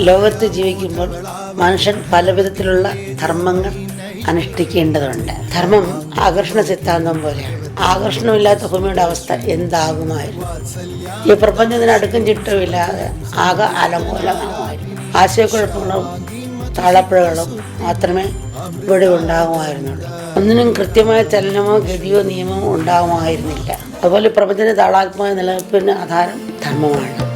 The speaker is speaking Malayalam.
ലോകത്ത് ജീവിക്കുമ്പോൾ മനുഷ്യൻ പലവിധത്തിലുള്ള ധർമ്മങ്ങൾ അനുഷ്ഠിക്കേണ്ടതുണ്ട്. ധർമ്മം ആകർഷണ സിദ്ധാന്തം പോലെയാണ്. ആകർഷണമില്ലാത്ത ഭൂമിയുടെ അവസ്ഥ എന്താകുമായിരുന്നു? ഈ പ്രപഞ്ചത്തിന് അടുക്കും ചിട്ടമില്ലാതെ ആകെ അലങ്കോലമാകുമായിരുന്നു. ആശയക്കുഴപ്പങ്ങളും താളപ്പിഴകളും മാത്രമേ ഇവിടെ ഉണ്ടാകുമായിരുന്നുള്ളൂ. ഒന്നിനും കൃത്യമായ ചലനമോ ഗതിയോ നിയമമോ ഉണ്ടാകുമായിരുന്നില്ല. അതുപോലെ പ്രപഞ്ചത്തിന്റെ താളാത്മക നിലനിൽപ്പിന് ആധാരം ധർമ്മമാണ്.